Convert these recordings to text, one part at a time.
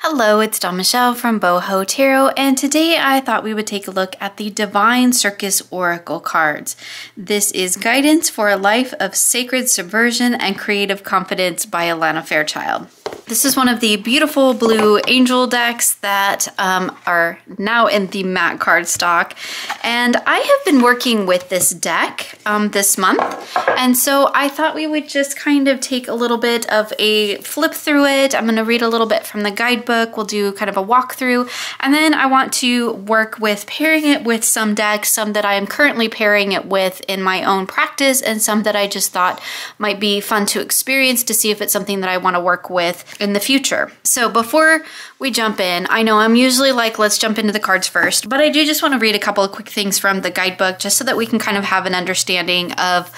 Hello, it's Dawn Michelle from Boho Tarot, and today I thought we would take a look at the Divine Circus Oracle cards. This is Guidance for a Life of Sacred Subversion and Creative Confidence by Alana Fairchild. This is one of the beautiful blue angel decks that are now in the matte card stock. And I have been working with this deck this month. And so I thought we would just kind of take a little bit of a flip through it. I'm going to read a little bit from the guidebook. We'll do kind of a walkthrough. And then I want to work with pairing it with some decks, some that I am currently pairing it with in my own practice, and some that I just thought might be fun to experience to see if it's something that I want to work with in the future. So before we jump in, I know I'm usually like, let's jump into the cards first, but I do just want to read a couple of quick things from the guidebook just so that we can kind of have an understanding of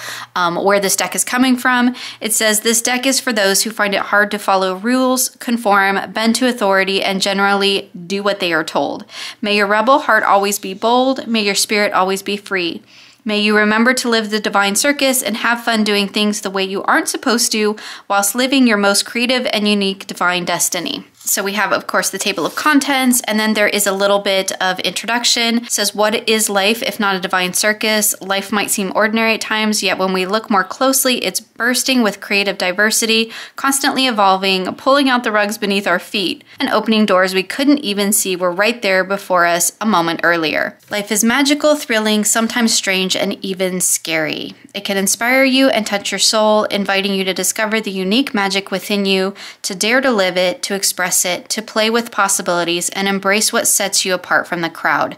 where this deck is coming from. It says, this deck is for those who find it hard to follow rules, conform, bend to authority, and generally do what they are told. May your rebel heart always be bold. May your spirit always be free. May you remember to live the divine circus and have fun doing things the way you aren't supposed to, whilst living your most creative and unique divine destiny. So we have, of course, the table of contents, and then there is a little bit of introduction. It says, what is life if not a divine circus? Life might seem ordinary at times, yet when we look more closely, it's bursting with creative diversity, constantly evolving, pulling out the rugs beneath our feet, and opening doors we couldn't even see were right there before us a moment earlier. Life is magical, thrilling, sometimes strange, and even scary. It can inspire you and touch your soul, inviting you to discover the unique magic within you, to dare to live it, to express it, to play with possibilities, and embrace what sets you apart from the crowd.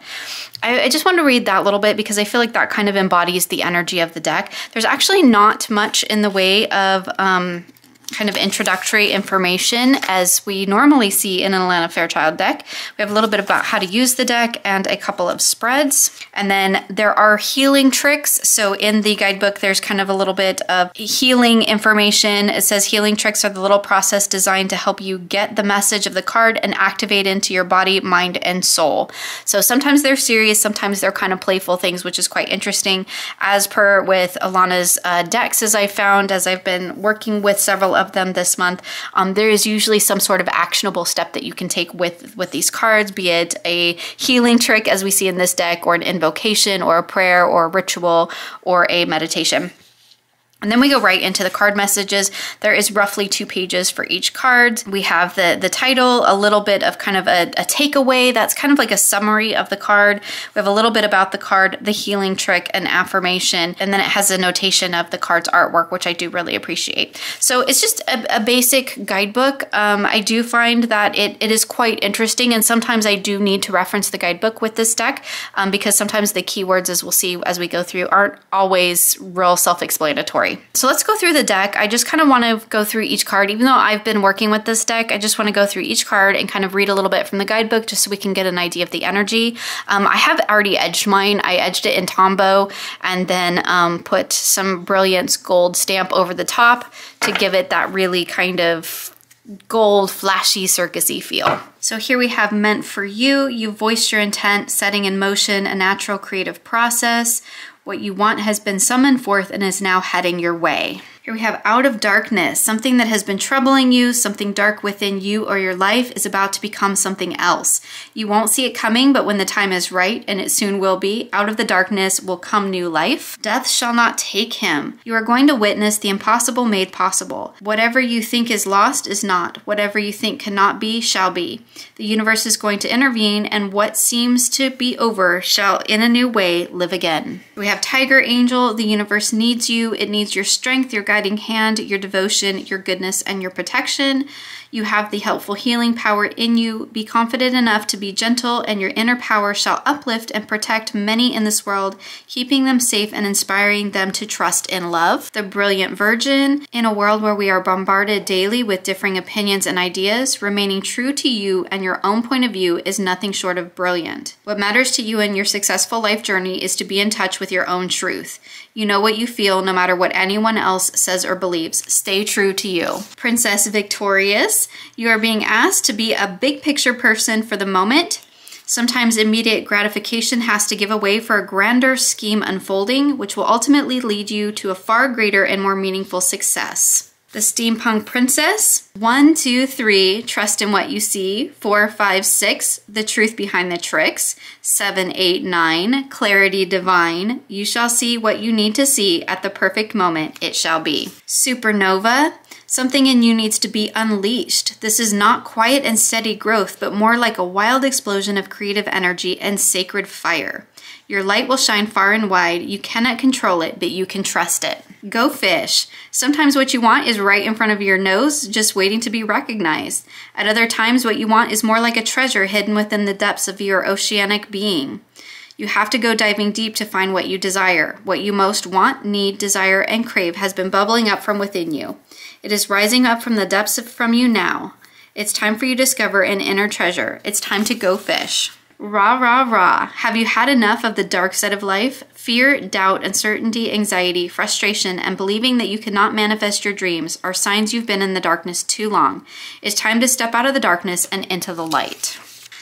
I just want to read that little bit because I feel like that kind of embodies the energy of the deck. There's actually not much in the way of kind of introductory information as we normally see in an Alana Fairchild deck. We have a little bit about how to use the deck and a couple of spreads. And then there are healing tricks. So in the guidebook, there's kind of a little bit of healing information. It says healing tricks are the little process designed to help you get the message of the card and activate into your body, mind, and soul. So sometimes they're serious, sometimes they're kind of playful things, which is quite interesting. As per with Alana's decks, as I found, as I've been working with several of them this month, there is usually some sort of actionable step that you can take with these cards, be it a healing trick as we see in this deck, or an invocation, or a prayer, or a ritual, or a meditation. And then we go right into the card messages. There is roughly 2 pages for each card. We have the title, a little bit of kind of a takeaway that's kind of like a summary of the card. We have a little bit about the card, the healing trick, and affirmation, and then it has a notation of the card's artwork, which I do really appreciate. So it's just a basic guidebook. I do find that it is quite interesting, and sometimes I do need to reference the guidebook with this deck because sometimes the keywords, as we'll see as we go through, aren't always real self-explanatory. So let's go through the deck. I just kind of want to go through each card. Even though I've been working with this deck, I just want to go through each card and kind of read a little bit from the guidebook just so we can get an idea of the energy. I have already edged mine. I edged it in Tombow and then put some Brilliance gold stamp over the top to give it that really kind of gold, flashy, circusy feel. So here we have meant for you. You voiced your intent, setting in motion a natural creative process. What you want has been summoned forth and is now heading your way. Here we have out of darkness, something that has been troubling you, something dark within you or your life is about to become something else. You won't see it coming, but when the time is right, and it soon will be, out of the darkness will come new life. Death shall not take him. You are going to witness the impossible made possible. Whatever you think is lost is not. Whatever you think cannot be, shall be. The universe is going to intervene, and what seems to be over shall in a new way live again. We have Tiger Angel. The universe needs you. It needs your strength, your guiding hand, your devotion, your goodness, and your protection. You have the helpful healing power in you. Be confident enough to be gentle, and your inner power shall uplift and protect many in this world, keeping them safe and inspiring them to trust in love. The Brilliant Virgin. In a world where we are bombarded daily with differing opinions and ideas, remaining true to you and your own point of view is nothing short of brilliant. What matters to you in your successful life journey is to be in touch with your own truth. You know what you feel no matter what anyone else says or believes. Stay true to you. Princess Victorious. You are being asked to be a big picture person for the moment. Sometimes immediate gratification has to give way for a grander scheme unfolding, which will ultimately lead you to a far greater and more meaningful success. The Steampunk Princess. 1, 2, 3, trust in what you see. 4, 5, 6, the truth behind the tricks. 7, 8, 9, clarity divine. You shall see what you need to see at the perfect moment it shall be. Supernova. Something in you needs to be unleashed. This is not quiet and steady growth, but more like a wild explosion of creative energy and sacred fire. Your light will shine far and wide. You cannot control it, but you can trust it. Go fish. Sometimes what you want is right in front of your nose, just waiting to be recognized. At other times, what you want is more like a treasure hidden within the depths of your oceanic being. You have to go diving deep to find what you desire. What you most want, need, desire, and crave has been bubbling up from within you. It is rising up from the depths from you now. It's time for you to discover an inner treasure. It's time to go fish. Rah, rah, rah. Have you had enough of the dark side of life? Fear, doubt, uncertainty, anxiety, frustration, and believing that you cannot manifest your dreams are signs you've been in the darkness too long. It's time to step out of the darkness and into the light.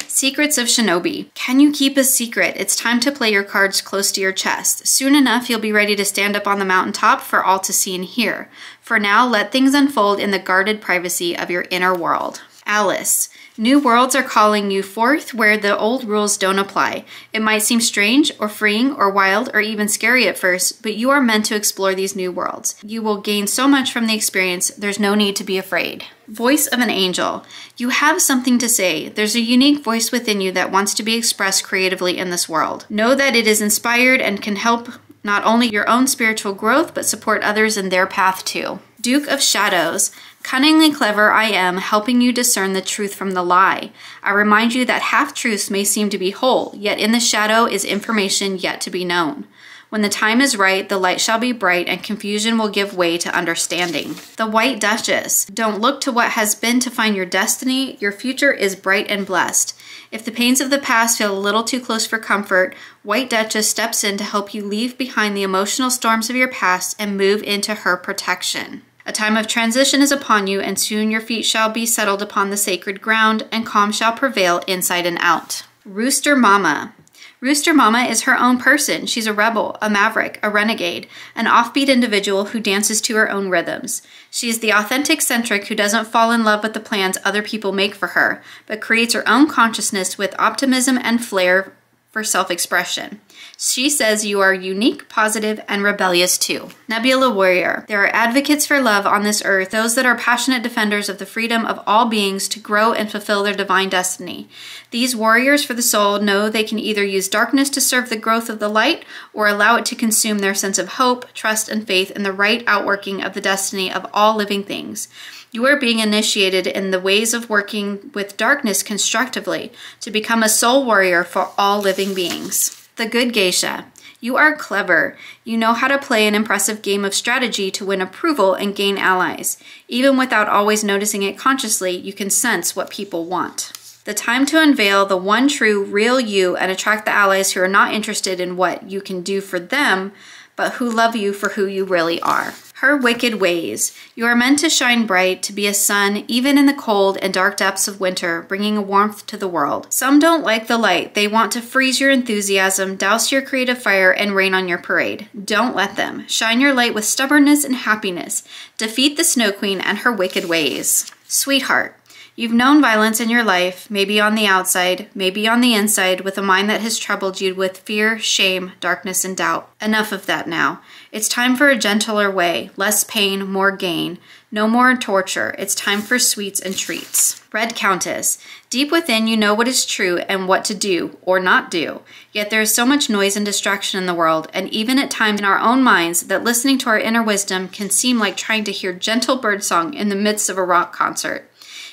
Secrets of Shinobi. Can you keep a secret? It's time to play your cards close to your chest. Soon enough, you'll be ready to stand up on the mountaintop for all to see and hear. For now, let things unfold in the guarded privacy of your inner world. Alice. New worlds are calling you forth where the old rules don't apply. It might seem strange or freeing or wild or even scary at first, but you are meant to explore these new worlds. You will gain so much from the experience, there's no need to be afraid. Voice of an angel. You have something to say. There's a unique voice within you that wants to be expressed creatively in this world. Know that it is inspired and can help not only your own spiritual growth, but support others in their path too. Duke of Shadows. Cunningly clever I am, helping you discern the truth from the lie. I remind you that half-truths may seem to be whole, yet in the shadow is information yet to be known. When the time is right, the light shall be bright, and confusion will give way to understanding. The White Duchess. Don't look to what has been to find your destiny. Your future is bright and blessed. If the pains of the past feel a little too close for comfort, White Duchess steps in to help you leave behind the emotional storms of your past and move into her protection. A time of transition is upon you, and soon your feet shall be settled upon the sacred ground, and calm shall prevail inside and out. Rooster Mama. Rooster Mama is her own person. She's a rebel, a maverick, a renegade, an offbeat individual who dances to her own rhythms. She is the authentic centric who doesn't fall in love with the plans other people make for her, but creates her own consciousness with optimism and flair for self-expression. She says you are unique, positive, and rebellious too. Nebula Warrior. There are advocates for love on this earth, those that are passionate defenders of the freedom of all beings to grow and fulfill their divine destiny. These warriors for the soul know they can either use darkness to serve the growth of the light or allow it to consume their sense of hope, trust, and faith in the right outworking of the destiny of all living things. You are being initiated in the ways of working with darkness constructively to become a soul warrior for all living beings. The Good Geisha. You are clever. You know how to play an impressive game of strategy to win approval and gain allies. Even without always noticing it consciously, you can sense what people want. The time to unveil the one true, real you and attract the allies who are not interested in what you can do for them, but who love you for who you really are. Her Wicked Ways. You are meant to shine bright, to be a sun, even in the cold and dark depths of winter, bringing a warmth to the world. Some don't like the light. They want to freeze your enthusiasm, douse your creative fire, and rain on your parade. Don't let them. Shine your light with stubbornness and happiness. Defeat the Snow Queen and her wicked ways. Sweetheart. You've known violence in your life, maybe on the outside, maybe on the inside, with a mind that has troubled you with fear, shame, darkness, and doubt. Enough of that now. It's time for a gentler way, less pain, more gain. No more torture. It's time for sweets and treats. Red Countess. Deep within, you know what is true and what to do or not do. Yet there is so much noise and distraction in the world, and even at times in our own minds, that listening to our inner wisdom can seem like trying to hear gentle birdsong in the midst of a rock concert.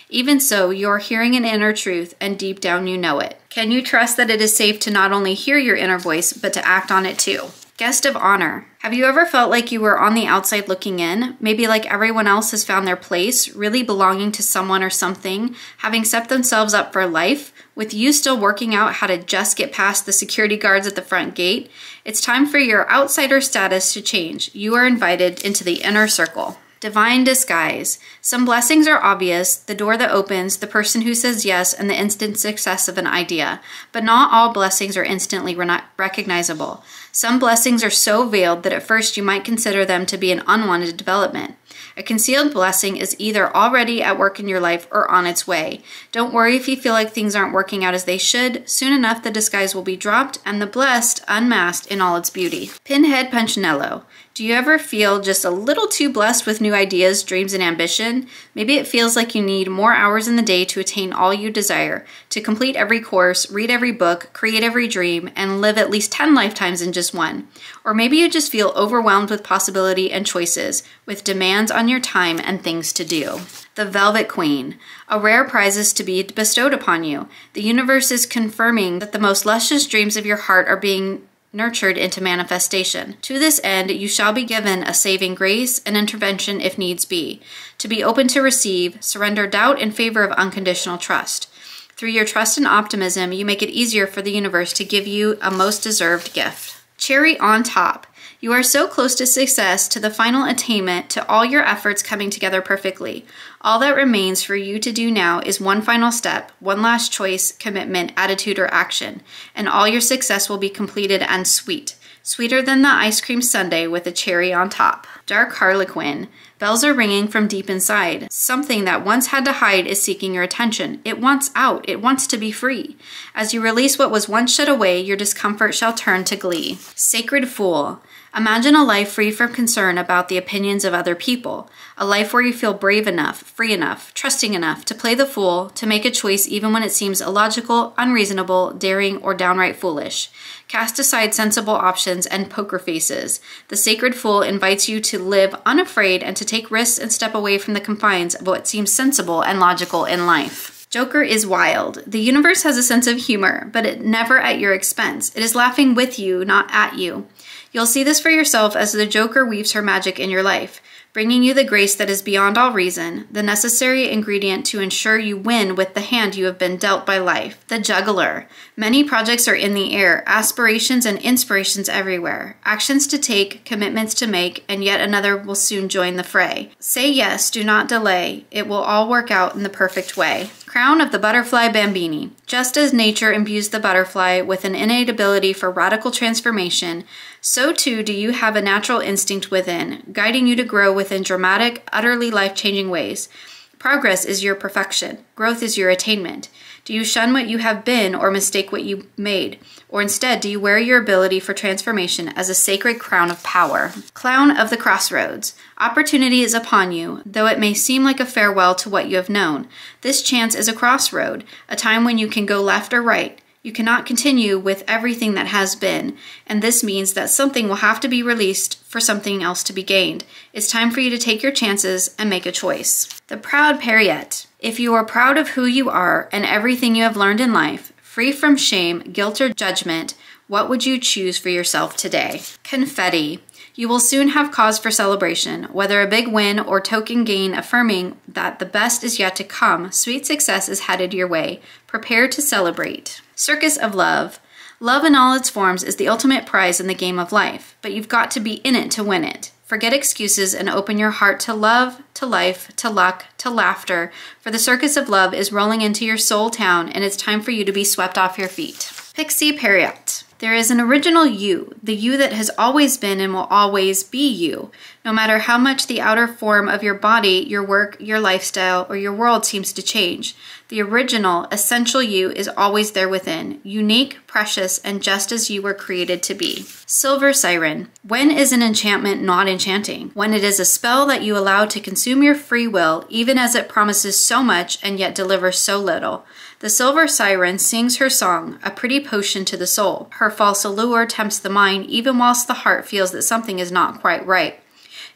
Even so, you're hearing an inner truth, and deep down you know it. Can you trust that it is safe to not only hear your inner voice, but to act on it too? Guest of honor. Have you ever felt like you were on the outside looking in? Maybe like everyone else has found their place, really belonging to someone or something, having set themselves up for life, with you still working out how to just get past the security guards at the front gate? It's time for your outsider status to change. You are invited into the inner circle. Divine disguise. Some blessings are obvious, the door that opens, the person who says yes, and the instant success of an idea. But not all blessings are instantly recognizable. Some blessings are so veiled that at first you might consider them to be an unwanted development. A concealed blessing is either already at work in your life or on its way. Don't worry if you feel like things aren't working out as they should. Soon enough, the disguise will be dropped and the blessed unmasked in all its beauty. Pinhead Punchinello. Do you ever feel just a little too blessed with new ideas, dreams, and ambition? Maybe it feels like you need more hours in the day to attain all you desire, to complete every course, read every book, create every dream, and live at least 10 lifetimes in just one. Or maybe you just feel overwhelmed with possibility and choices, with demands on your time and things to do. The Velvet Queen. A rare prize is to be bestowed upon you. The universe is confirming that the most luscious dreams of your heart are being nurtured into manifestation. To this end, you shall be given a saving grace and intervention if needs be. To be open to receive, surrender doubt in favor of unconditional trust. Through your trust and optimism, you make it easier for the universe to give you a most deserved gift. Cherry on top. You are so close to success, to the final attainment, to all your efforts coming together perfectly. All that remains for you to do now is one final step, one last choice, commitment, attitude, or action, and all your success will be completed and sweet. Sweeter than the ice cream sundae with a cherry on top. Dark Harlequin. Bells are ringing from deep inside. Something that once had to hide is seeking your attention. It wants out. It wants to be free. As you release what was once shut away, your discomfort shall turn to glee. Sacred Fool. Imagine a life free from concern about the opinions of other people. A life where you feel brave enough, free enough, trusting enough to play the fool, to make a choice even when it seems illogical, unreasonable, daring, or downright foolish. Cast aside sensible options and poker faces. The Sacred Fool invites you to live unafraid and to take risks and step away from the confines of what seems sensible and logical in life. Joker is wild. The universe has a sense of humor, but it never at your expense. It is laughing with you, not at you. You'll see this for yourself as the Joker weaves her magic in your life, bringing you the grace that is beyond all reason, the necessary ingredient to ensure you win with the hand you have been dealt by life. The Juggler. Many projects are in the air, aspirations and inspirations everywhere, actions to take, commitments to make, and yet another will soon join the fray. Say yes, do not delay. It will all work out in the perfect way. Crown of the Butterfly Bambini. Just as nature imbues the butterfly with an innate ability for radical transformation, so too do you have a natural instinct within, guiding you to grow within dramatic, utterly life-changing ways. Progress is your perfection. Growth is your attainment. Do you shun what you have been or mistake what you made? Or instead, do you wear your ability for transformation as a sacred crown of power? Clown of the Crossroads. Opportunity is upon you, though it may seem like a farewell to what you have known. This chance is a crossroad, a time when you can go left or right. You cannot continue with everything that has been, and this means that something will have to be released for something else to be gained. It's time for you to take your chances and make a choice. The Proud Periette. If you are proud of who you are and everything you have learned in life, free from shame, guilt, or judgment, what would you choose for yourself today? Confetti. You will soon have cause for celebration, whether a big win or token gain affirming that the best is yet to come. Sweet success is headed your way. Prepare to celebrate. Circus of Love. Love in all its forms is the ultimate prize in the game of life, but you've got to be in it to win it. Forget excuses and open your heart to love, to life, to luck, to laughter, for the circus of love is rolling into your soul town and it's time for you to be swept off your feet. Pixie Periette. There is an original you, the you that has always been and will always be you. No matter how much the outer form of your body, your work, your lifestyle, or your world seems to change, the original, essential you is always there within, unique, precious, and just as you were created to be. Silver Siren. When is an enchantment not enchanting? When it is a spell that you allow to consume your free will, even as it promises so much and yet delivers so little. The Silver Siren sings her song, a pretty potion to the soul. Her false allure tempts the mind even whilst the heart feels that something is not quite right.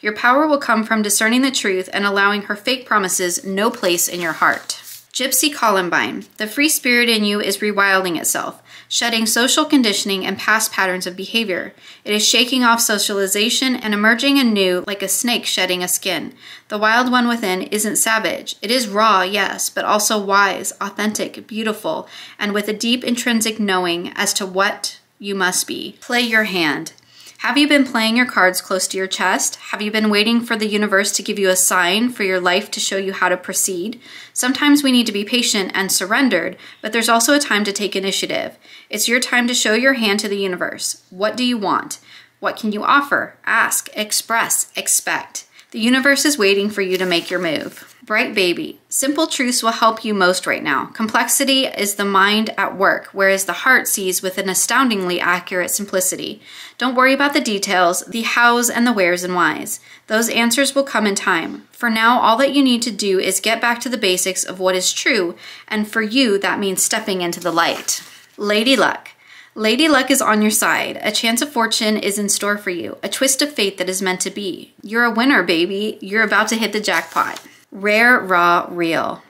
Your power will come from discerning the truth and allowing her fake promises no place in your heart. Gypsy Columbine. The free spirit in you is rewilding itself, shedding social conditioning and past patterns of behavior. It is shaking off socialization and emerging anew like a snake shedding a skin. The wild one within isn't savage. It is raw, yes, but also wise, authentic, beautiful, and with a deep intrinsic knowing as to what you must be. Play your hand. Have you been playing your cards close to your chest? Have you been waiting for the universe to give you a sign for your life to show you how to proceed? Sometimes we need to be patient and surrendered, but there's also a time to take initiative. It's your time to show your hand to the universe. What do you want? What can you offer? Ask, express, expect. The universe is waiting for you to make your move. Bright baby, simple truths will help you most right now. Complexity is the mind at work, whereas the heart sees with an astoundingly accurate simplicity. Don't worry about the details, the hows and the wheres and whys. Those answers will come in time. For now, all that you need to do is get back to the basics of what is true, and for you, that means stepping into the light. Lady Luck. Lady Luck is on your side. A chance of fortune is in store for you. A twist of fate that is meant to be. You're a winner, baby. You're about to hit the jackpot. Rare, raw, real.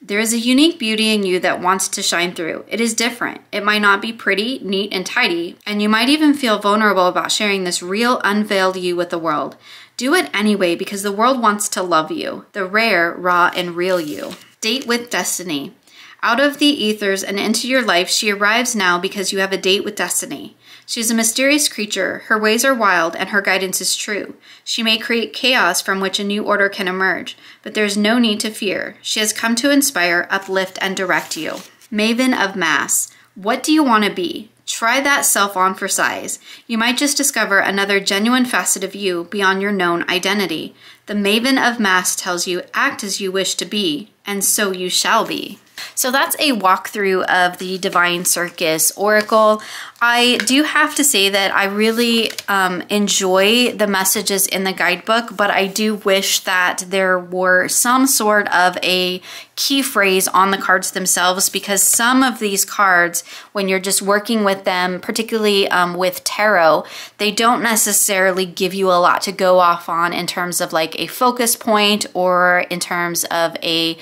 There is a unique beauty in you that wants to shine through. It is different. It might not be pretty, neat, and tidy, and you might even feel vulnerable about sharing this real, unveiled you with the world. Do it anyway because the world wants to love you. The rare, raw, and real you. Date with destiny. Out of the ethers and into your life, she arrives now because you have a date with destiny. She's a mysterious creature. Her ways are wild and her guidance is true. She may create chaos from which a new order can emerge, but there's no need to fear. She has come to inspire, uplift, and direct you. Maven of Mass. What do you want to be? Try that self on for size. You might just discover another genuine facet of you beyond your known identity. The Maven of Mass tells you, act as you wish to be, and so you shall be. So that's a walkthrough of the Divine Circus Oracle. I do have to say that I really enjoy the messages in the guidebook, but I do wish that there were some sort of a key phrase on the cards themselves, because some of these cards, when you're just working with them, particularly with tarot, they don't necessarily give you a lot to go off on in terms of like a focus point or in terms of a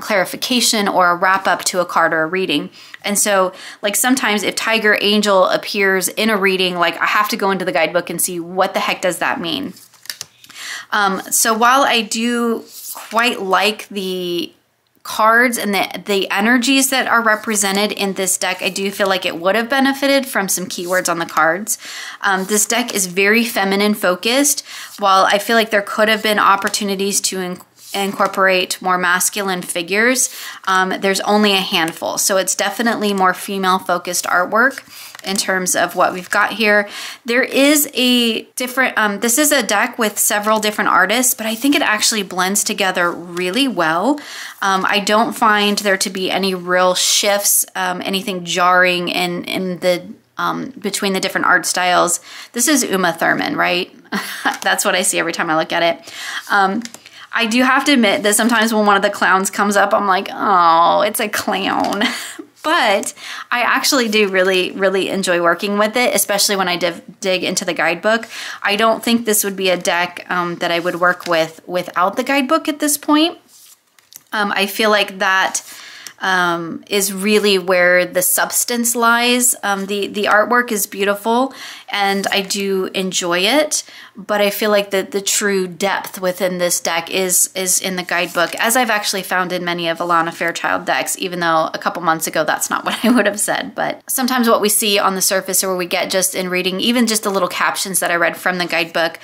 clarification or a wrap up to a card or a reading. And so like sometimes if Tiger Angel appears in a reading, like I have to go into the guidebook and see what the heck does that mean. So while I do quite like the cards and the energies that are represented in this deck, I do feel like it would have benefited from some keywords on the cards. This deck is very feminine focused. While I feel like there could have been opportunities to incorporate more masculine figures, there's only a handful. So it's definitely more female focused artwork in terms of what we've got here. There is a different, this is a deck with several different artists, but I think it actually blends together really well. I don't find there to be any real shifts, anything jarring in the between the different art styles. This is Uma Thurman, right? That's what I see every time I look at it. I do have to admit that sometimes when one of the clowns comes up, I'm like, oh, it's a clown. But I actually do really, really enjoy working with it, especially when I dig into the guidebook. I don't think this would be a deck that I would work with without the guidebook at this point. I feel like that is really where the substance lies. The artwork is beautiful and I do enjoy it, but I feel like the true depth within this deck is in the guidebook, as I've actually found in many of Alana Fairchild decks, even though a couple months ago that's not what I would have said. But sometimes what we see on the surface or what we get just in reading, even just the little captions that I read from the guidebook,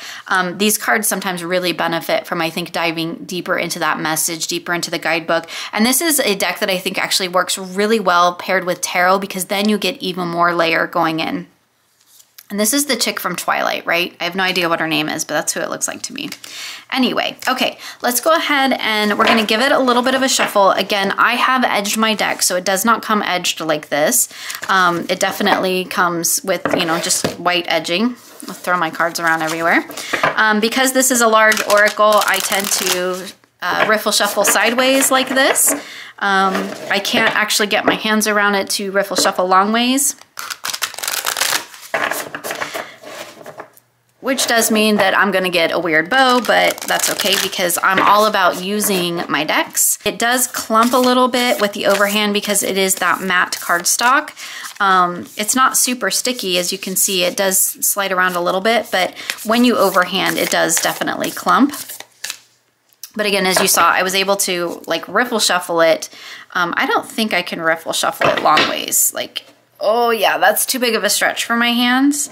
these cards sometimes really benefit from, I think, diving deeper into that message, deeper into the guidebook. And this is a deck that I think actually works really well paired with tarot, because then you get even more layer going in. And this is the chick from Twilight, right? I have no idea what her name is, but that's who it looks like to me. Anyway, okay, let's go ahead and we're gonna give it a little bit of a shuffle. Again, I have edged my deck, so it does not come edged like this. It definitely comes with, you know, just white edging. I'll throw my cards around everywhere. Because this is a large oracle, I tend to riffle shuffle sideways like this. I can't actually get my hands around it to riffle shuffle long ways, which does mean that I'm gonna get a weird bow, but that's okay because I'm all about using my decks. It does clump a little bit with the overhand because it is that matte cardstock. It's not super sticky, as you can see. It does slide around a little bit, but when you overhand, it does definitely clump. But again, as you saw, I was able to like riffle shuffle it. I don't think I can riffle shuffle it long ways. Like, oh yeah, that's too big of a stretch for my hands.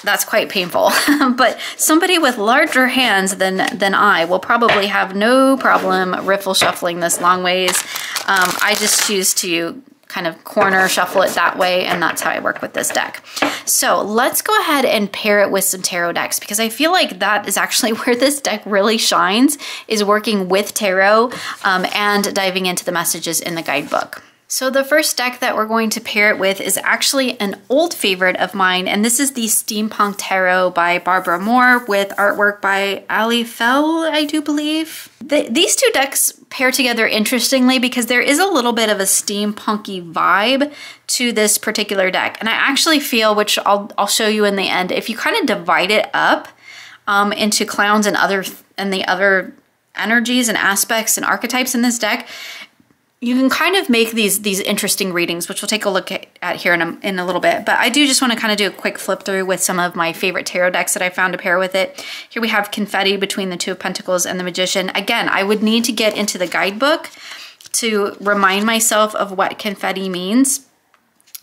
that's quite painful. But somebody with larger hands than I will probably have no problem riffle shuffling this long ways. I just choose to kind of corner shuffle it that way, and that's how I work with this deck. So let's go ahead and pair it with some tarot decks, because I feel like that is actually where this deck really shines, is working with tarot and diving into the messages in the guidebook. So the first deck that we're going to pair it with is actually an old favorite of mine, and this is the Steampunk Tarot by Barbara Moore with artwork by Ali Fell, I do believe. These two decks pair together interestingly because there is a little bit of a steampunky vibe to this particular deck. And I actually feel, which I'll show you in the end, if you kind of divide it up into clowns and the other energies and aspects and archetypes in this deck, you can kind of make these interesting readings, which we'll take a look at here in a little bit. But I do just want to kind of do a quick flip through with some of my favorite tarot decks that I found to pair with it. Here we have Confetti between the Two of Pentacles and the Magician. Again, I would need to get into the guidebook to remind myself of what confetti means.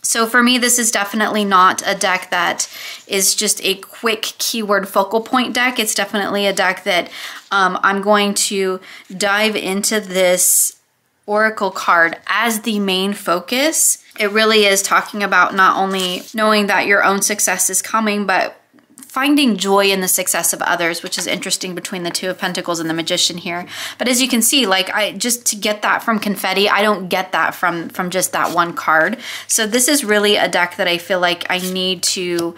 So for me, this is definitely not a deck that is just a quick keyword focal point deck. It's definitely a deck that I'm going to dive into this Oracle card as the main focus. It really is talking about not only knowing that your own success is coming, but finding joy in the success of others, which is interesting between the Two of Pentacles and the Magician here. But as you can see, like just to get that from Confetti, I don't get that from just that one card. So this is really a deck that I feel like I need to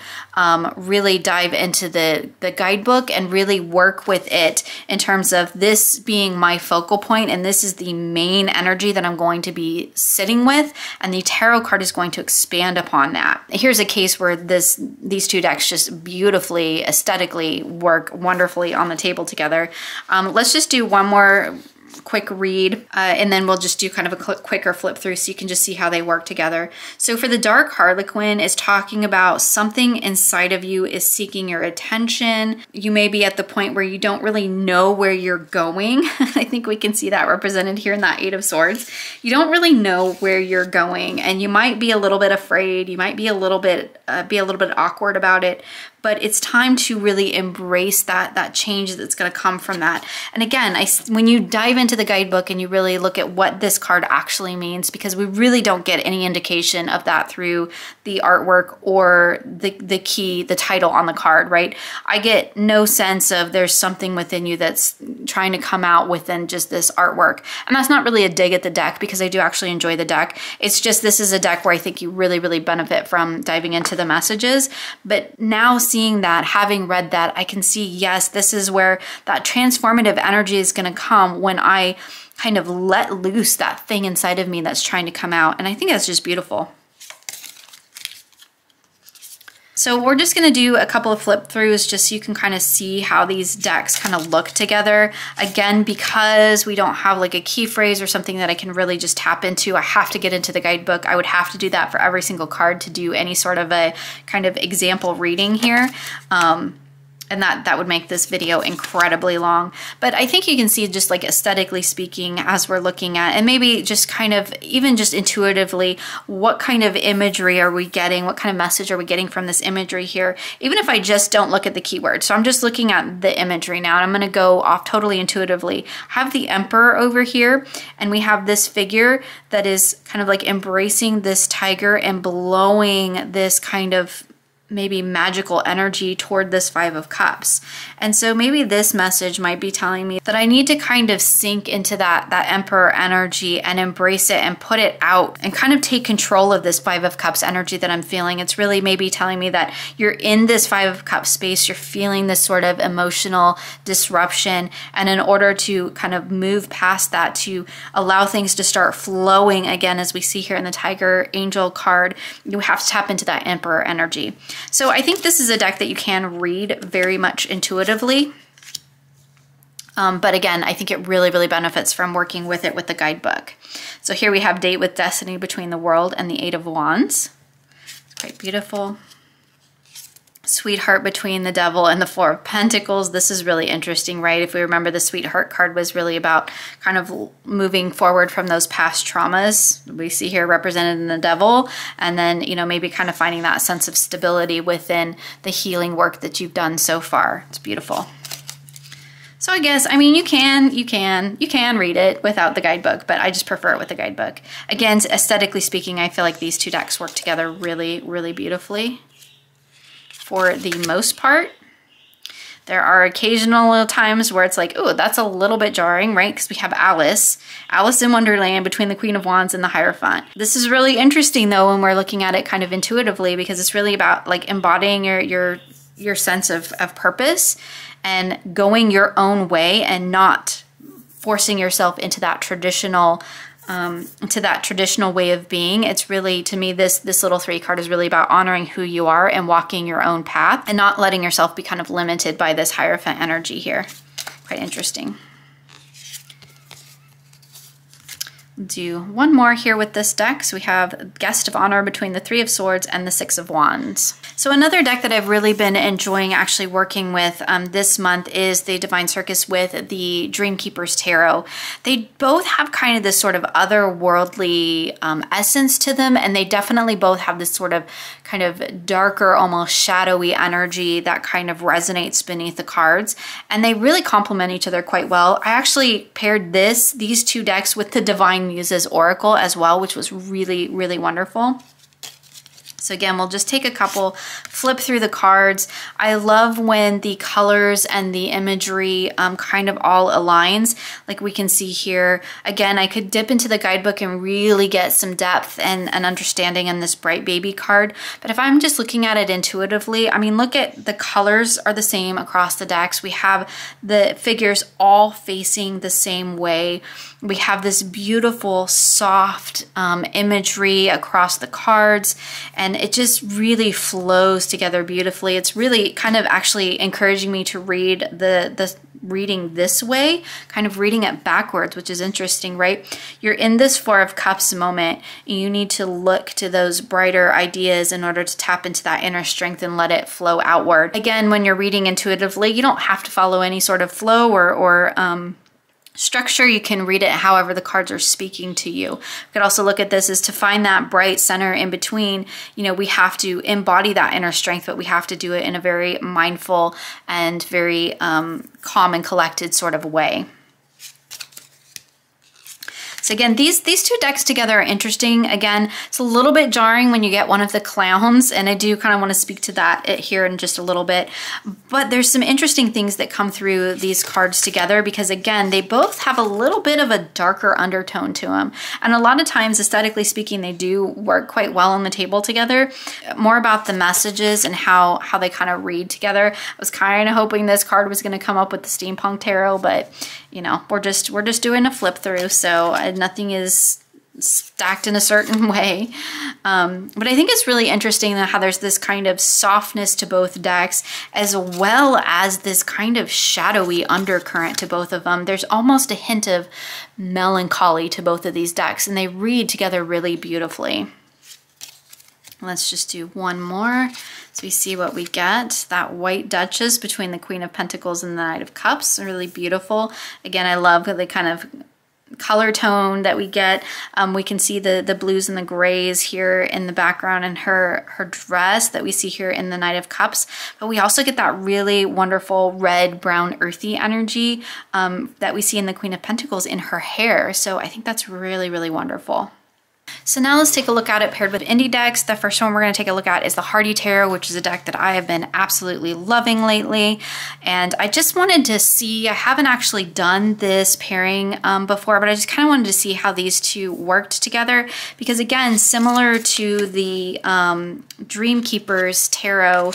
really dive into the guidebook and really work with it in terms of this being my focal point, and this is the main energy that I'm going to be sitting with, and the tarot card is going to expand upon that. Here's a case where these two decks just beautifully aesthetically work wonderfully on the table together. Let's just do one more quick read and then we'll just do kind of a quicker flip through so you can just see how they work together. So for the Dark Harlequin is talking about something inside of you is seeking your attention. You may be at the point where you don't really know where you're going. I think we can see that represented here in that Eight of Swords. You don't really know where you're going, and you might be a little bit afraid. You might be a little bit awkward about it. But it's time to really embrace that change that's going to come from that. And again, when you dive into the guidebook and you really look at what this card actually means, because we really don't get any indication of that through the artwork or the title on the card, right? I get no sense of there's something within you that's trying to come out within just this artwork. And that's not really a dig at the deck, because I do actually enjoy the deck. It's just this is a deck where I think you really, really benefit from diving into the messages. But now seeing that, having read that, I can see, yes, this is where that transformative energy is going to come when I kind of let loose that thing inside of me that's trying to come out. And I think that's just beautiful. So we're just going to do a couple of flip throughs just so you can kind of see how these decks kind of look together. Again, because we don't have like a key phrase or something that I can really just tap into, I have to get into the guidebook. I would have to do that for every single card to do any sort of a kind of example reading here. And that would make this video incredibly long. But I think you can see, just like aesthetically speaking, as we're looking at, and maybe just kind of even just intuitively, what kind of imagery are we getting? What kind of message are we getting from this imagery here? Even if I just don't look at the keyword. So I'm just looking at the imagery now, and I'm gonna go off totally intuitively. I have the Emperor over here, and we have this figure that is kind of like embracing this tiger and blowing this kind of maybe magical energy toward this Five of Cups. And so maybe this message might be telling me that I need to kind of sink into that Emperor energy and embrace it and put it out and kind of take control of this Five of Cups energy that I'm feeling. It's really maybe telling me that you're in this Five of Cups space, you're feeling this sort of emotional disruption, and in order to kind of move past that, to allow things to start flowing again, as we see here in the Tiger Angel card, you have to tap into that Emperor energy. So I think this is a deck that you can read very much intuitively. But again, I think it really, really benefits from working with it with the guidebook. So here we have Date with Destiny between the World and the Eight of Wands. It's quite beautiful. Sweetheart between the Devil and the Four of Pentacles. This is really interesting, right? If we remember, the Sweetheart card was really about kind of moving forward from those past traumas we see here represented in the Devil, and then, you know, maybe kind of finding that sense of stability within the healing work that you've done so far. It's beautiful. So I guess, I mean, you can read it without the guidebook, but I just prefer it with the guidebook. Again, aesthetically speaking, I feel like these two decks work together really, really beautifully. For the most part, there are occasional times where it's like, oh, that's a little bit jarring, right? Because we have Alice in Wonderland between the Queen of Wands and the Hierophant. This is really interesting though when we're looking at it kind of intuitively, because it's really about like embodying your sense of purpose and going your own way and not forcing yourself into that traditional way of being. It's really, to me, this little 3 card is really about honoring who you are and walking your own path and not letting yourself be kind of limited by this Hierophant energy here. Quite interesting. Do one more here with this deck. So we have Guest of Honor between the 3 of Swords and the 6 of Wands. So another deck that I've really been enjoying actually working with this month is the Divine Circus with the Dreamkeepers Tarot. They both have kind of this sort of otherworldly essence to them, and they definitely both have this sort of kind of darker, almost shadowy energy that kind of resonates beneath the cards, and they really complement each other quite well. I actually paired these two decks with the Divine Muses Oracle as well, which was really, really wonderful. So again, we'll just take a couple, flip through the cards. I love when the colors and the imagery kind of all aligns, like we can see here. Again, I could dip into the guidebook and really get some depth and understanding in this Bright Baby card. But if I'm just looking at it intuitively, I mean, look at the colors are the same across the decks. We have the figures all facing the same way. We have this beautiful, soft imagery across the cards, and it just really flows together beautifully. It's really kind of actually encouraging me to read the reading this way, kind of reading it backwards, which is interesting, right? You're in this Four of Cups moment, and you need to look to those brighter ideas in order to tap into that inner strength and let it flow outward. Again, when you're reading intuitively, you don't have to follow any sort of flow or structure. You can read it however the cards are speaking to you. You could also look at this as to find that bright center in between. You know, we have to embody that inner strength, but we have to do it in a very mindful and very calm and collected sort of way. So again, these two decks together are interesting. Again, it's a little bit jarring when you get one of the clowns, and I do kind of want to speak to that here in just a little bit. But there's some interesting things that come through these cards together, because again, they both have a little bit of a darker undertone to them. And a lot of times, aesthetically speaking, they do work quite well on the table together. More about the messages and how they kind of read together. I was kind of hoping this card was going to come up with the Steampunk Tarot, but you know, we're just doing a flip through, so nothing is stacked in a certain way. But I think it's really interesting how there's this kind of softness to both decks, as well as this kind of shadowy undercurrent to both of them. There's almost a hint of melancholy to both of these decks, and they read together really beautifully. Let's just do one more so we see what we get. That White Duchess between the Queen of Pentacles and the Knight of Cups, really beautiful. Again, I love the kind of color tone that we get. We can see the blues and the grays here in the background and her dress that we see here in the Knight of Cups. But we also get that really wonderful red, brown, earthy energy that we see in the Queen of Pentacles in her hair. So I think that's really, really wonderful. So now let's take a look at it paired with indie decks. The first one we're going to take a look at is the Hardy Tarot, which is a deck that I have been absolutely loving lately. And I just wanted to see, I haven't actually done this pairing before, but I just kind of wanted to see how these two worked together. Because again, similar to the Dreamkeepers Tarot,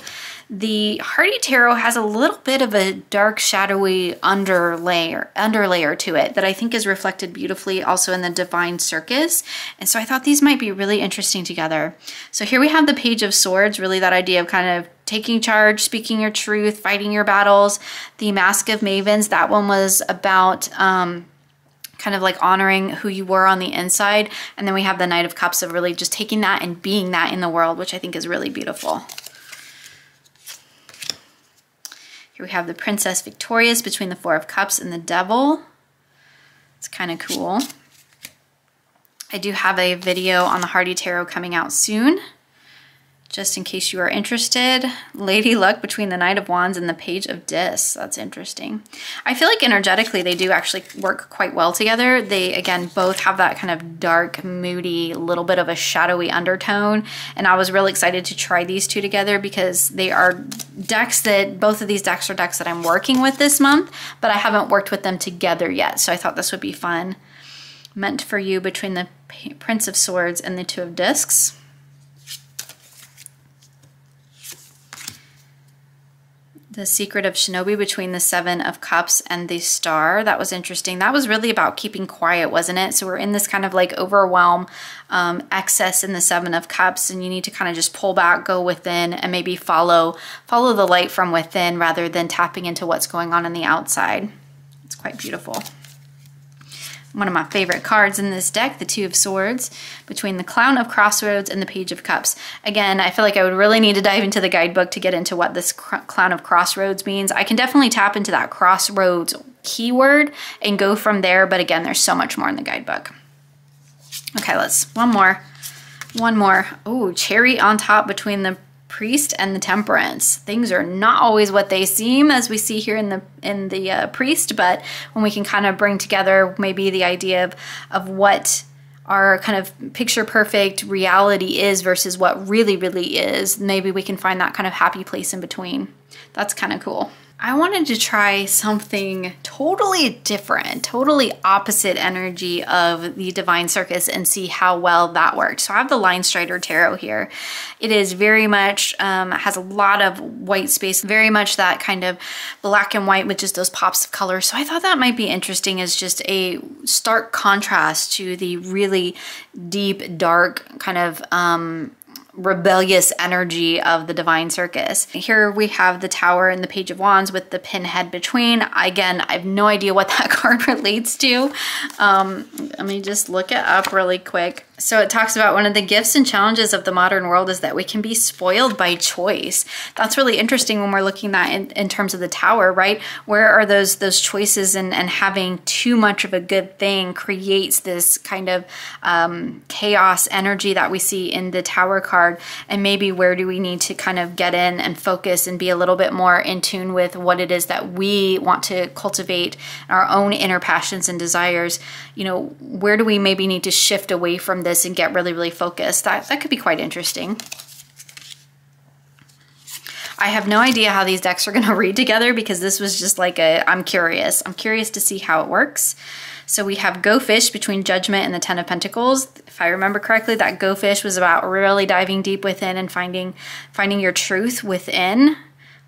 the Hardy Tarot has a little bit of a dark, shadowy underlayer to it that I think is reflected beautifully also in the Divine Circus. And so I thought these might be really interesting together. So here we have the Page of Swords, really that idea of kind of taking charge, speaking your truth, fighting your battles. The Mask of Mavens, that one was about kind of like honoring who you were on the inside. And then we have the Knight of Cups of really just taking that and being that in the world, which I think is really beautiful. Here we have the Princess Victorious between the Four of Cups and the Devil. It's kind of cool. I do have a video on the Hardy Tarot coming out soon, just in case you are interested. Lady Luck between the Knight of Wands and the Page of Discs. That's interesting. I feel like energetically they do actually work quite well together. They, again, both have that kind of dark, moody, little bit of a shadowy undertone. And I was really excited to try these two together because they are decks that, both of these decks are decks that I'm working with this month, but I haven't worked with them together yet. So I thought this would be fun. Meant for You between the Prince of Swords and the Two of Discs. The Secret of Shinobi between the Seven of Cups and the Star. That was interesting. That was really about keeping quiet, wasn't it? So we're in this kind of like overwhelm, excess in the Seven of Cups, and you need to kind of just pull back, go within, and maybe follow the light from within rather than tapping into what's going on the outside. It's quite beautiful. One of my favorite cards in this deck, the Two of Swords, between the Clown of Crossroads and the Page of Cups. Again, I feel like I would really need to dive into the guidebook to get into what this Clown of Crossroads means. I can definitely tap into that crossroads keyword and go from there, but again, there's so much more in the guidebook. Okay, one more. Oh, Cherry on Top between the Priest and the Temperance. Things are not always what they seem, as we see here in the Priest, but when we can kind of bring together maybe the idea of what our kind of picture perfect reality is versus what really is, maybe we can find that kind of happy place in between. That's kind of cool. I wanted to try something totally different, totally opposite energy of the Divine Circus and see how well that worked. So I have the Line Strider Tarot here. It is very much, has a lot of white space, very much that kind of black and white with just those pops of color. So I thought that might be interesting as just a stark contrast to the really deep, dark kind of rebellious energy of the Divine Circus. Here we have the Tower and the Page of Wands with the Pinhead between. Again, I have no idea what that card relates to. Let me just look it up really quick. So it talks about one of the gifts and challenges of the modern world is that we can be spoiled by choice. That's really interesting when we're looking at in terms of the Tower, right? Where are those choices, and having too much of a good thing creates this kind of chaos energy that we see in the Tower card. And maybe where do we need to kind of get in and focus and be a little bit more in tune with what it is that we want to cultivate, our own inner passions and desires. You know, where do we maybe need to shift away from this and get really focused? That could be quite interesting. I have no idea how these decks are going to read together because this was just like I'm curious. I'm curious to see how it works. So we have Go Fish between Judgment and the Ten of Pentacles. If I remember correctly, that Go Fish was about really diving deep within and finding your truth within.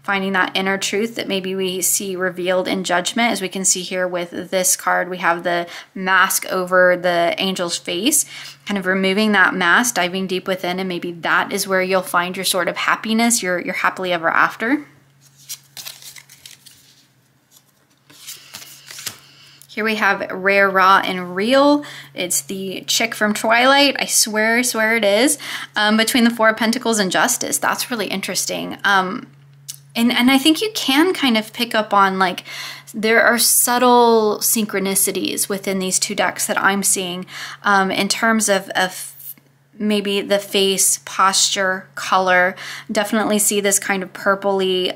Finding that inner truth that maybe we see revealed in Judgment. As we can see here with this card, we have the mask over the angel's face, kind of removing that mask, diving deep within, and maybe that is where you'll find your sort of happiness, your happily ever after. Here we have Rare, Raw, and Real. It's the chick from Twilight. I swear it is. Between the Four of Pentacles and Justice. That's really interesting. And I think you can kind of pick up on, like, there are subtle synchronicities within these two decks that I'm seeing in terms of maybe the face, posture, color. Definitely see this kind of purpley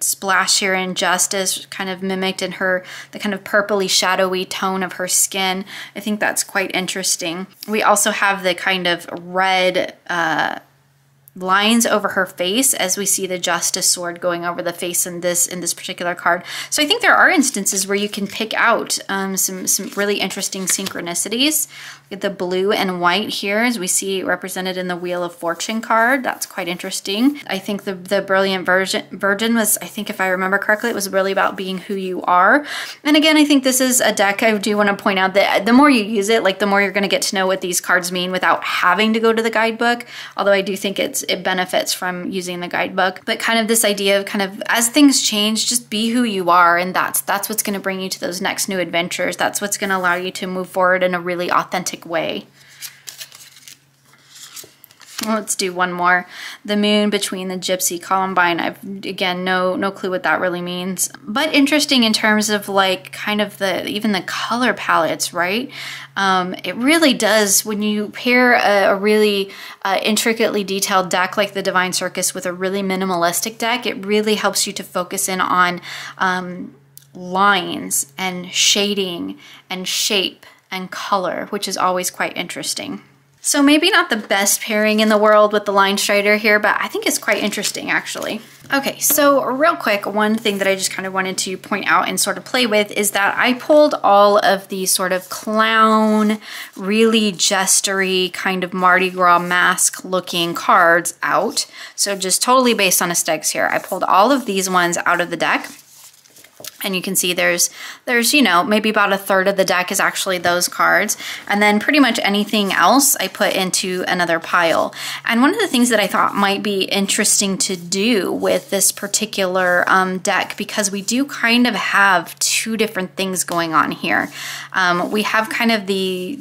splash here in Justice, kind of mimicked in the kind of purpley shadowy tone of her skin. I think that's quite interesting. We also have the kind of red lines over her face as we see the Justice sword going over the face in this particular card. So I think there are instances where you can pick out some really interesting synchronicities. Look at the blue and white here as we see represented in the Wheel of Fortune card. That's quite interesting. I think the Brilliant Virgin was, I think if I remember correctly, it was really about being who you are. And again, I think this is a deck I do want to point out that the more you use it, like the more you're going to get to know what these cards mean without having to go to the guidebook. Although I do think it benefits from using the guidebook. But kind of this idea of kind of as things change, just be who you are, and that's what's going to bring you to those next new adventures. That's what's going to allow you to move forward in a really authentic way. Let's do one more. The moon between the Gypsy Columbine. I've, again, no clue what that really means. But interesting in terms of like kind of even the color palettes, right? It really does, when you pair a really intricately detailed deck like the Divine Circus with a really minimalistic deck, it really helps you to focus in on lines and shading and shape and color, which is always quite interesting. So maybe not the best pairing in the world with the Line Strider here, but I think it's quite interesting actually. Okay, so real quick, one thing that I just kind of wanted to point out and sort of play with is that I pulled all of these sort of clown, really jestery kind of Mardi Gras mask looking cards out. So just totally based on aesthetics here. I pulled all of these ones out of the deck. And you can see there's, you know, maybe about a third of the deck is actually those cards. And then pretty much anything else I put into another pile. And one of the things that I thought might be interesting to do with this particular deck, because we do kind of have two different things going on here. We have kind of the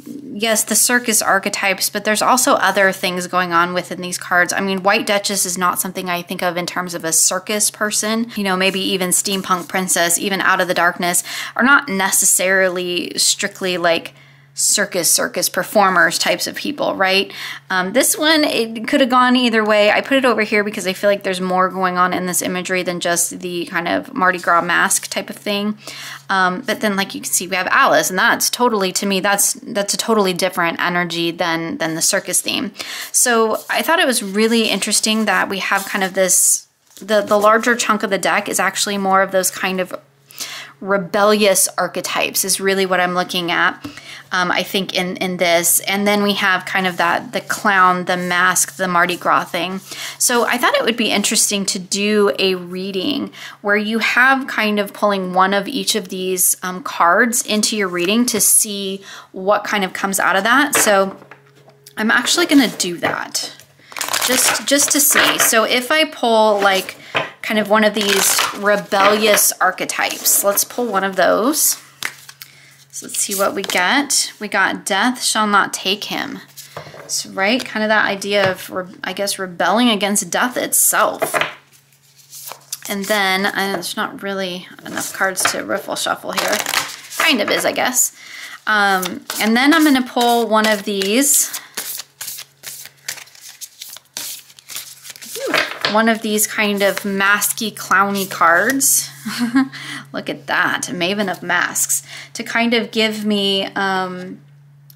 circus archetypes, but there's also other things going on within these cards. I mean, White Duchess is not something I think of in terms of a circus person. You know, maybe even Steampunk Princess, even Out of the Darkness, are not necessarily strictly like circus performers types of people, right? This one, it could have gone either way. I put it over here because I feel like there's more going on in this imagery than just the kind of Mardi Gras mask type of thing. But then, like you can see, we have Alice, and that's totally, to me, that's a totally different energy than the circus theme. So I thought it was really interesting that we have kind of this, the larger chunk of the deck is actually more of those kind of rebellious archetypes is really what I'm looking at, I think, in this. And then we have kind of the clown, the mask, the Mardi Gras thing. So I thought it would be interesting to do a reading where you have kind of pulling one of each of these cards into your reading to see what kind of comes out of that. So I'm actually going to do that just to see. So if I pull like kind of one of these rebellious archetypes, let's pull one of those. So let's see what we get. We got Death Shall Not Take Him. So, right, kind of that idea of, I guess, rebelling against death itself. And then, there's not really enough cards to riffle shuffle here. Kind of is, I guess. And then I'm going to pull one of these. One of these kind of masky, clowny cards. Look at that, Maven of Masks, to kind of give me an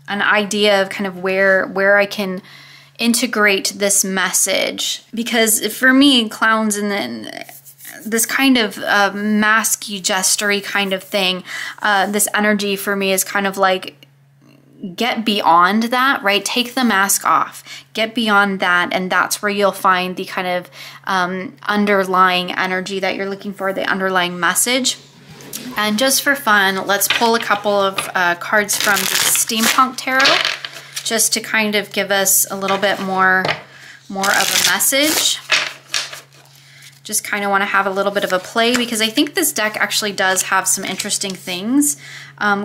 idea of kind of where I can integrate this message. Because for me, clowns and then this kind of masky, jestery kind of thing, this energy for me is kind of like, get beyond that, right? Take the mask off, get beyond that, and that's where you'll find the kind of underlying energy that you're looking for, the underlying message. And just for fun, let's pull a couple of cards from the Steampunk Tarot, just to kind of give us a little bit more of a message. Just kind of want to have a little bit of a play, because I think this deck actually does have some interesting things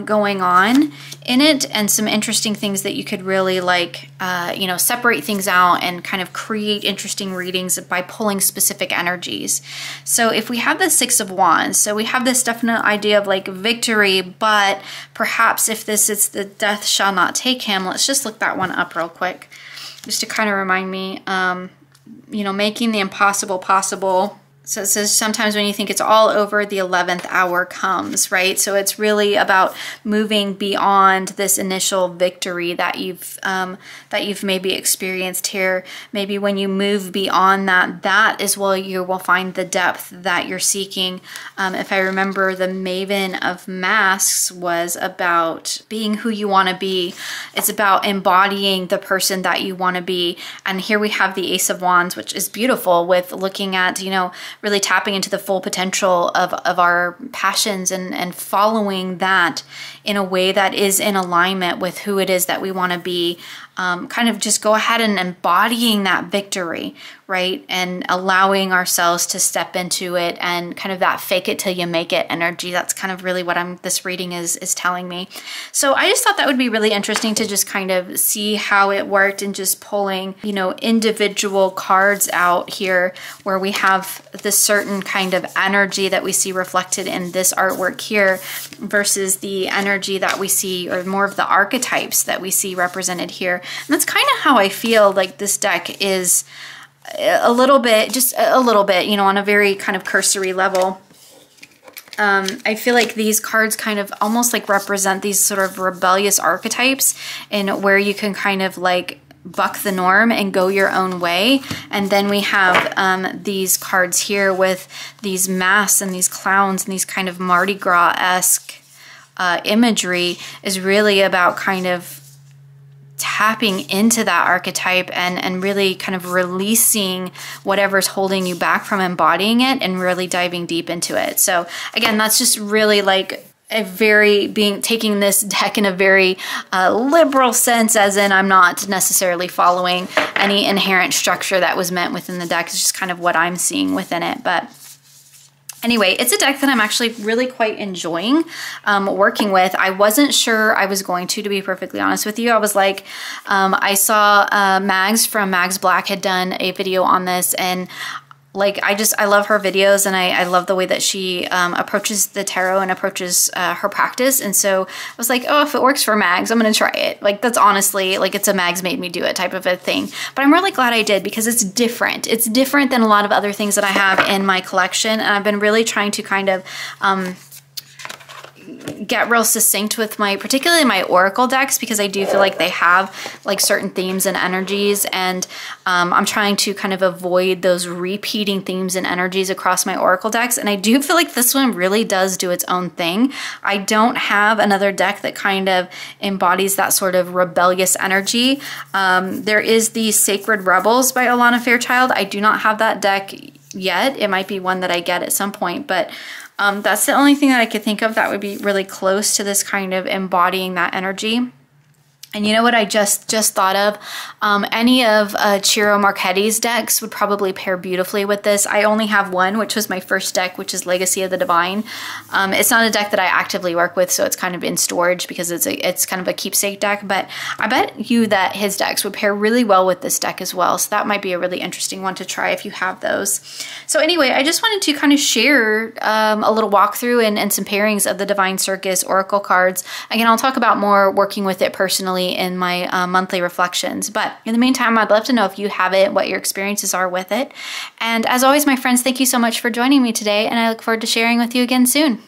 going on in it, and some interesting things that you could really like, you know, separate things out and kind of create interesting readings by pulling specific energies. So if we have the Six of Wands, so we have this definite idea of like victory, but perhaps if this is the Death Shall Not Take Him, let's just look that one up real quick, just to kind of remind me, you know, making the impossible possible. So it says sometimes when you think it's all over, the 11th hour comes, right? So it's really about moving beyond this initial victory that you've maybe experienced here. Maybe when you move beyond that, that is where you will find the depth that you're seeking. If I remember, the Maven of Masks was about being who you want to be. It's about embodying the person that you want to be. And here we have the Ace of Wands, which is beautiful, with looking at, you know, really tapping into the full potential of our passions and following that in a way that is in alignment with who it is that we want to be. kind of just go ahead and embodying that victory, right? And allowing ourselves to step into it, and kind of that fake it till you make it energy. That's kind of really what this reading is telling me. So I just thought that would be really interesting to just kind of see how it worked, and just pulling, you know, individual cards out here where we have this certain kind of energy that we see reflected in this artwork here versus the energy that we see, or more of the archetypes that we see represented here. And that's kind of how I feel like this deck is a little bit, just a little bit, you know, on a very kind of cursory level. I feel like these cards kind of almost like represent these sort of rebellious archetypes, and where you can kind of like buck the norm and go your own way. And then we have these cards here with these masks and these clowns and these kind of Mardi Gras-esque imagery, is really about kind of tapping into that archetype and really kind of releasing whatever's holding you back from embodying it, and really diving deep into it. So again, that's just really like a very taking this deck in a very liberal sense, as in I'm not necessarily following any inherent structure that was meant within the deck. It's just kind of what I'm seeing within it. But anyway, it's a deck that I'm actually really quite enjoying working with. I wasn't sure I was going to be perfectly honest with you. I was like, I saw Mags from Mags Black had done a video on this, and like, I love her videos, and I love the way that she approaches the tarot and approaches her practice. And so I was like, oh, if it works for Mags, I'm going to try it. Like, that's honestly, like, it's a Mags made me do it type of a thing. But I'm really glad I did, because it's different. It's different than a lot of other things that I have in my collection. And I've been really trying to kind of get real succinct with particularly my oracle decks, because I do feel like they have like certain themes and energies, and I'm trying to kind of avoid those repeating themes and energies across my oracle decks. And I do feel like this one really does do its own thing. I don't have another deck that kind of embodies that sort of rebellious energy. There is the Sacred Rebels by Alana Fairchild. I do not have that deck yet. It might be one that I get at some point, but that's the only thing that I could think of that would be really close to this kind of embodying that energy. And you know what I just thought of? Any of Ciro Marchetti's decks would probably pair beautifully with this. I only have one, which was my first deck, which is Legacy of the Divine. It's not a deck that I actively work with, so it's kind of in storage because it's kind of a keepsake deck. But I bet you that his decks would pair really well with this deck as well. So that might be a really interesting one to try if you have those. So anyway, I just wanted to kind of share a little walkthrough and some pairings of the Divine Circus Oracle cards. Again, I'll talk about more working with it personally in my monthly reflections. But in the meantime, I'd love to know if you have it, what your experiences are with it. And as always, my friends, thank you so much for joining me today, and I look forward to sharing with you again soon.